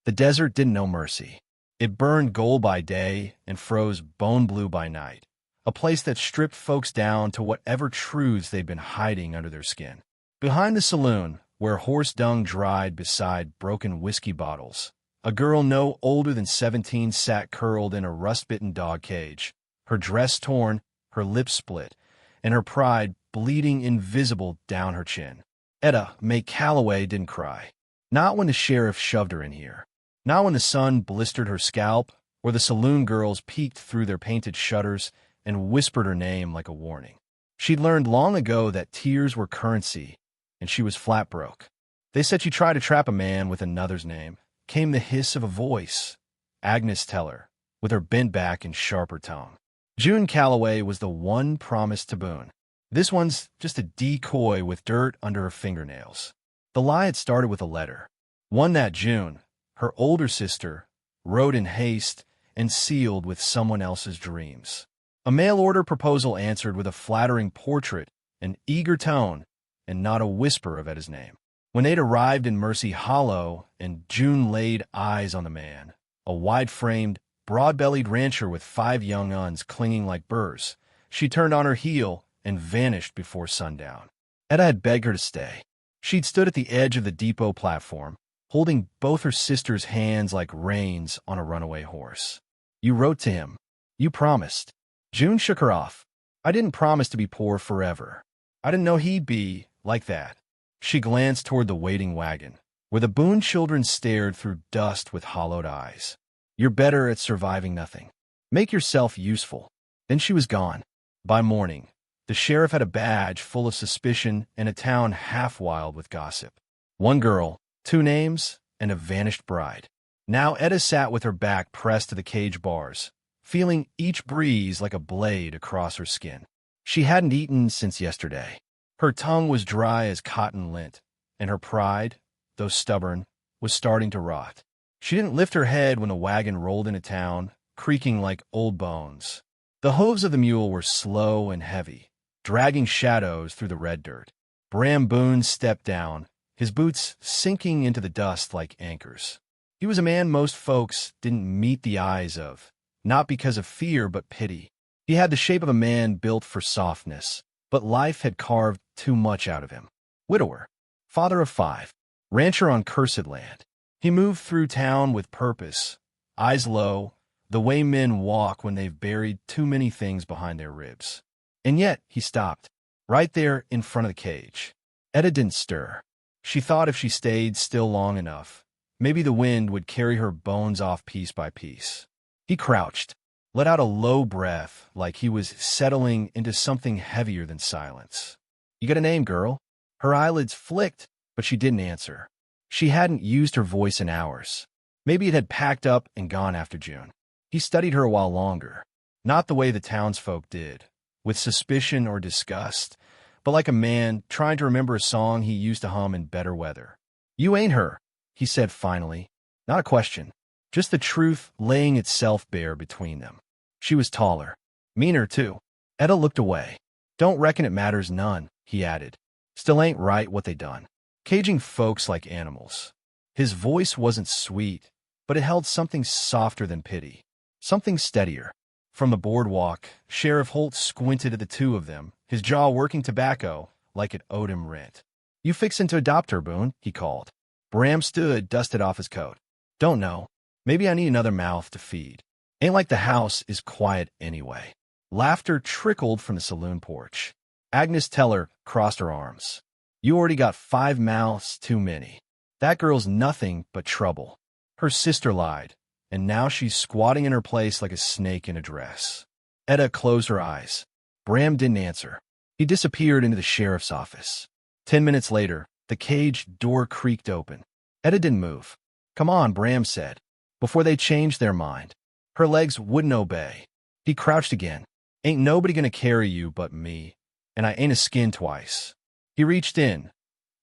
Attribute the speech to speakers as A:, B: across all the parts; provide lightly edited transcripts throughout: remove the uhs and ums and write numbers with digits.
A: The desert didn't know mercy. It burned gold by day and froze bone blue by night, a place that stripped folks down to whatever truths they'd been hiding under their skin. Behind the saloon, where horse dung dried beside broken whiskey bottles, a girl no older than 17 sat curled in a rust-bitten dog cage, her dress torn, her lips split, and her pride bleeding invisible down her chin. Etta Mae Calloway didn't cry. Not when the sheriff shoved her in here. Not when the sun blistered her scalp, or the saloon girls peeked through their painted shutters and whispered her name like a warning. She'd learned long ago that tears were currency, and she was flat broke. They said she tried to trap a man with another's name. Came the hiss of a voice. Agnes Teller, with her bent back and sharper tongue. June Calloway was the one promised to Boone. This one's just a decoy with dirt under her fingernails. The lie had started with a letter. One that June, her older sister, wrote in haste and sealed with someone else's dreams. A mail-order proposal answered with a flattering portrait, an eager tone, and not a whisper of Etta's name. When they'd arrived in Mercy Hollow and June laid eyes on the man, a wide-framed, broad-bellied rancher with 5 young uns clinging like burrs, she turned on her heel and vanished before sundown. Etta had begged her to stay. She'd stood at the edge of the depot platform, holding both her sister's hands like reins on a runaway horse. You wrote to him. You promised. June shook her off. I didn't promise to be poor forever. I didn't know he'd be like that. She glanced toward the waiting wagon, where the Boone children stared through dust with hollowed eyes. You're better at surviving nothing. Make yourself useful. Then she was gone. By morning, the sheriff had a badge full of suspicion and a town half wild with gossip. 1 girl, 2 names, and a vanished bride. Now Etta sat with her back pressed to the cage bars, feeling each breeze like a blade across her skin. She hadn't eaten since yesterday. Her tongue was dry as cotton lint, and her pride, though stubborn, was starting to rot. She didn't lift her head when the wagon rolled into town, creaking like old bones. The hooves of the mule were slow and heavy, dragging shadows through the red dirt. Bram Boone stepped down, his boots sinking into the dust like anchors. He was a man most folks didn't meet the eyes of, not because of fear but pity. He had the shape of a man built for softness, but life had carved too much out of him. Widower, father of 5, rancher on cursed land. He moved through town with purpose, eyes low, the way men walk when they've buried too many things behind their ribs. And yet he stopped, right there in front of the cage. Etta didn't stir. She thought if she stayed still long enough, maybe the wind would carry her bones off piece by piece. He crouched, let out a low breath like he was settling into something heavier than silence. You got a name, girl? Her eyelids flicked, but she didn't answer. She hadn't used her voice in hours. Maybe it had packed up and gone after June. He studied her a while longer, not the way the townsfolk did, with suspicion or disgust, but like a man trying to remember a song he used to hum in better weather. You ain't her, he said finally. Not a question, just the truth laying itself bare between them. She was taller, meaner too. Etta looked away. Don't reckon it matters none, he added. Still ain't right what they done. Caging folks like animals. His voice wasn't sweet, but it held something softer than pity, something steadier. From the boardwalk, Sheriff Holt squinted at the two of them, his jaw working tobacco like it owed him rent. You fixin' to adopt her, Boone, he called. Bram stood, dusted off his coat. Don't know. Maybe I need another mouth to feed. Ain't like the house is quiet anyway. Laughter trickled from the saloon porch. Agnes Teller crossed her arms. You already got 5 mouths too many. That girl's nothing but trouble. Her sister lied, and now she's squatting in her place like a snake in a dress. Etta closed her eyes. Bram didn't answer. He disappeared into the sheriff's office. 10 minutes later, the cage door creaked open. Etta didn't move. Come on, Bram said, before they changed their mind. Her legs wouldn't obey. He crouched again. Ain't nobody gonna carry you but me, and I ain't a skin twice. He reached in,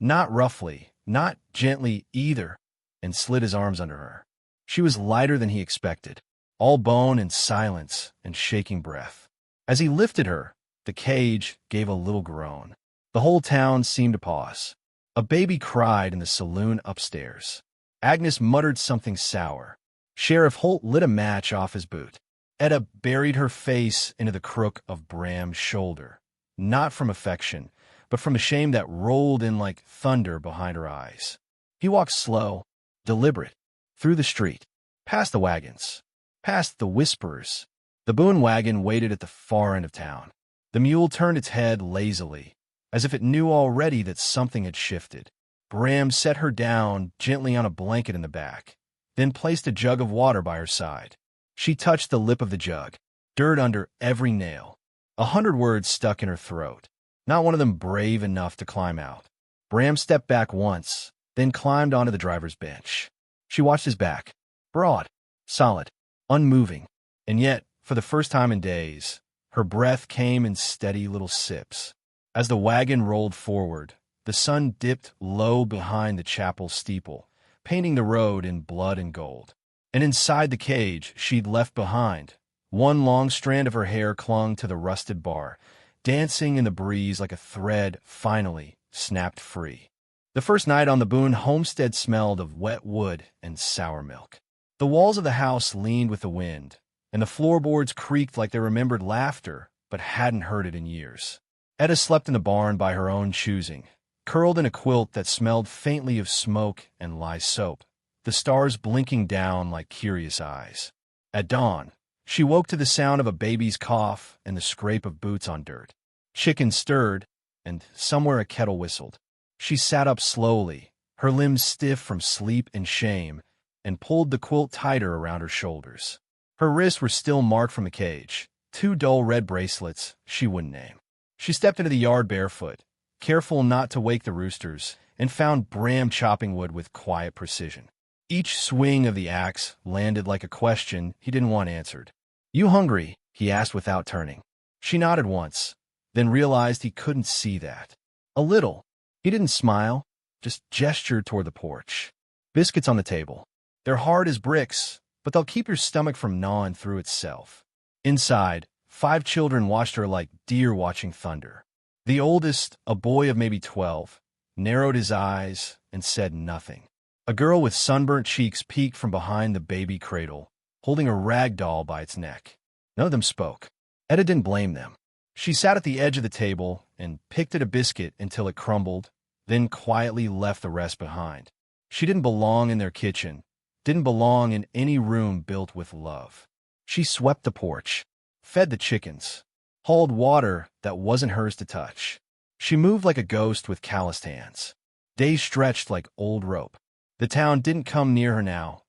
A: not roughly, not gently either, and slid his arms under her. She was lighter than he expected, all bone and silence and shaking breath. As he lifted her, the cage gave a little groan. The whole town seemed to pause. A baby cried in the saloon upstairs. Agnes muttered something sour. Sheriff Holt lit a match off his boot. Etta buried her face into the crook of Bram's shoulder, not from affection, but from a shame that rolled in like thunder behind her eyes. He walked slow, deliberate, through the street, past the wagons, past the whisperers. The Boone wagon waited at the far end of town. The mule turned its head lazily, as if it knew already that something had shifted. Bram set her down gently on a blanket in the back, then placed a jug of water by her side. She touched the lip of the jug, dirt under every nail. 100 words stuck in her throat, not one of them brave enough to climb out. Bram stepped back once, then climbed onto the driver's bench. She watched his back, broad, solid, unmoving, and yet, for the first time in days, her breath came in steady little sips. As the wagon rolled forward, the sun dipped low behind the chapel steeple, painting the road in blood and gold. And inside the cage she'd left behind, one long strand of her hair clung to the rusted bar, dancing in the breeze like a thread finally snapped free. The first night on the Boone homestead smelled of wet wood and sour milk. The walls of the house leaned with the wind, and the floorboards creaked like they remembered laughter but hadn't heard it in years. Etta slept in the barn by her own choosing, curled in a quilt that smelled faintly of smoke and lye soap, the stars blinking down like curious eyes. At dawn, she woke to the sound of a baby's cough and the scrape of boots on dirt. Chickens stirred, and somewhere a kettle whistled. She sat up slowly, her limbs stiff from sleep and shame, and pulled the quilt tighter around her shoulders. Her wrists were still marked from the cage, 2 dull red bracelets she wouldn't name. She stepped into the yard barefoot, careful not to wake the roosters, and found Bram chopping wood with quiet precision. Each swing of the axe landed like a question he didn't want answered. "You hungry?" he asked without turning. She nodded once, then realized he couldn't see that. A little. He didn't smile, just gestured toward the porch. Biscuits on the table. They're hard as bricks, but they'll keep your stomach from gnawing through itself. Inside, 5 children watched her like deer watching thunder. The oldest, a boy of maybe 12, narrowed his eyes and said nothing. A girl with sunburnt cheeks peeked from behind the baby cradle, holding a rag doll by its neck. None of them spoke. Etta didn't blame them. She sat at the edge of the table and picked at a biscuit until it crumbled, then quietly left the rest behind. She didn't belong in their kitchen, didn't belong in any room built with love. She swept the porch, fed the chickens, hauled water that wasn't hers to touch. She moved like a ghost with calloused hands. Days stretched like old rope. The town didn't come near her now,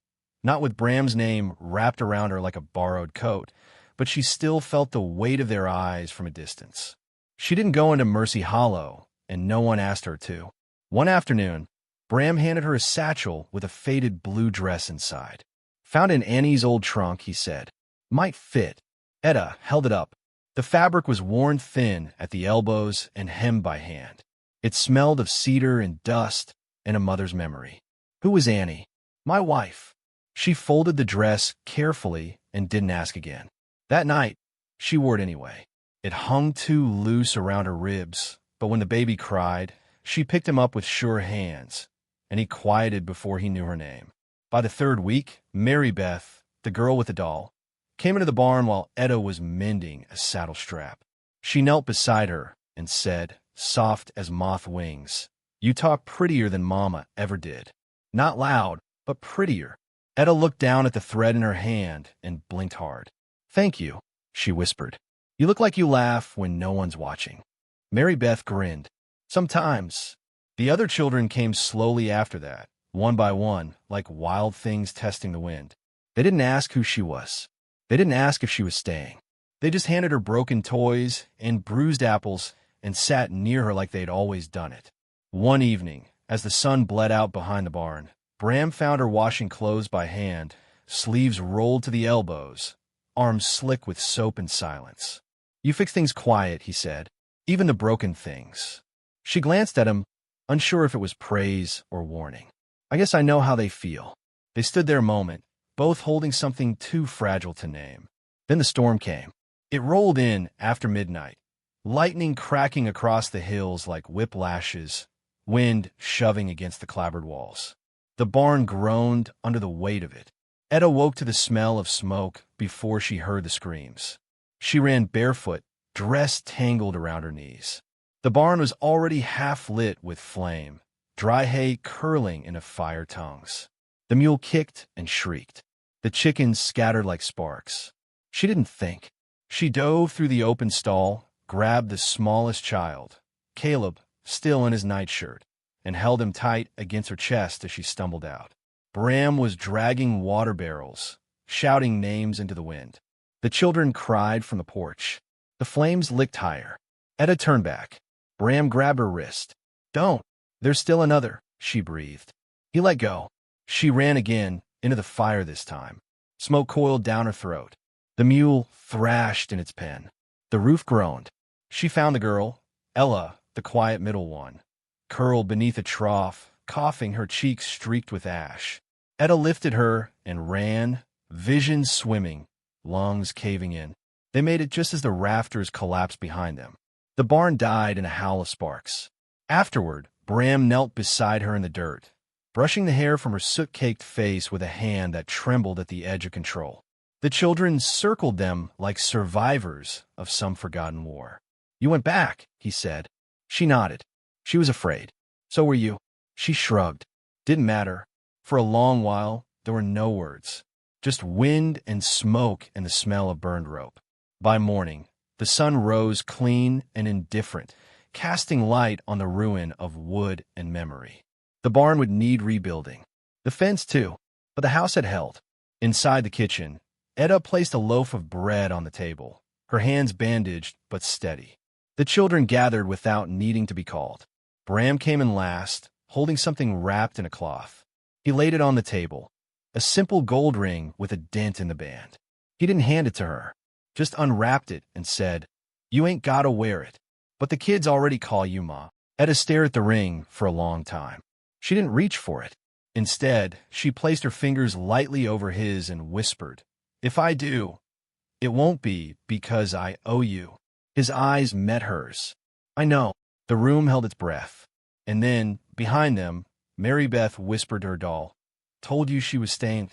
A: not with Bram's name wrapped around her like a borrowed coat, but she still felt the weight of their eyes from a distance. She didn't go into Mercy Hollow, and no one asked her to. One afternoon, Bram handed her a satchel with a faded blue dress inside. "Found in Annie's old trunk," he said. "Might fit." Etta held it up. The fabric was worn thin at the elbows and hemmed by hand. It smelled of cedar and dust and a mother's memory. "Who was Annie?" "My wife." She folded the dress carefully and didn't ask again. That night, she wore it anyway. It hung too loose around her ribs, but when the baby cried, she picked him up with sure hands, and he quieted before he knew her name. By the 3rd week, Mary Beth, the girl with the doll, came into the barn while Etta was mending a saddle strap. She knelt beside her and said, soft as moth wings, "You talk prettier than Mama ever did." Not loud, but prettier. Etta looked down at the thread in her hand and blinked hard. "Thank you," she whispered. "You look like you laugh when no one's watching." Mary Beth grinned. "Sometimes." The other children came slowly after that, one by one, like wild things testing the wind. They didn't ask who she was. They didn't ask if she was staying. They just handed her broken toys and bruised apples and sat near her like they'd always done it. One evening, as the sun bled out behind the barn, Bram found her washing clothes by hand, sleeves rolled to the elbows, arms slick with soap and silence. "You fix things quiet," he said, "even the broken things." She glanced at him, unsure if it was praise or warning. "I guess I know how they feel." They stood there a moment, both holding something too fragile to name. Then the storm came. It rolled in after midnight, lightning cracking across the hills like whiplashes, wind shoving against the clapboard walls. The barn groaned under the weight of it. Etta woke to the smell of smoke before she heard the screams. She ran barefoot, dress tangled around her knees. The barn was already half lit with flame, dry hay curling into fire tongues. The mule kicked and shrieked. The chickens scattered like sparks. She didn't think. She dove through the open stall, grabbed the smallest child, Caleb, still in his nightshirt, and held him tight against her chest as she stumbled out. Bram was dragging water barrels, shouting names into the wind. The children cried from the porch. The flames licked higher. Etta turned back. Bram grabbed her wrist. "Don't. There's still another," she breathed. He let go. She ran again, into the fire this time. Smoke coiled down her throat. The mule thrashed in its pen. The roof groaned. She found the girl, Ella, the quiet middle one, curled beneath a trough, coughing, her cheeks streaked with ash. Etta lifted her and ran, vision swimming, lungs caving in. They made it just as the rafters collapsed behind them. The barn died in a howl of sparks. Afterward, Bram knelt beside her in the dirt, brushing the hair from her soot-caked face with a hand that trembled at the edge of control. The children circled them like survivors of some forgotten war. "You went back," he said. She nodded. She was afraid. "So were you." She shrugged. Didn't matter. For a long while, there were no words. Just wind and smoke and the smell of burned rope. By morning, the sun rose clean and indifferent, casting light on the ruin of wood and memory. The barn would need rebuilding. The fence, too, but the house had held. Inside the kitchen, Etta placed a loaf of bread on the table, her hands bandaged but steady. The children gathered without needing to be called. Bram came in last, holding something wrapped in a cloth. He laid it on the table, a simple gold ring with a dent in the band. He didn't hand it to her, just unwrapped it and said, "You ain't gotta wear it, but the kids already call you Ma." Etta stared at the ring for a long time. She didn't reach for it. Instead, she placed her fingers lightly over his and whispered, "If I do, it won't be because I owe you." His eyes met hers. "I know." The room held its breath. And then, behind them, Mary Beth whispered to her doll, "Told you she was staying."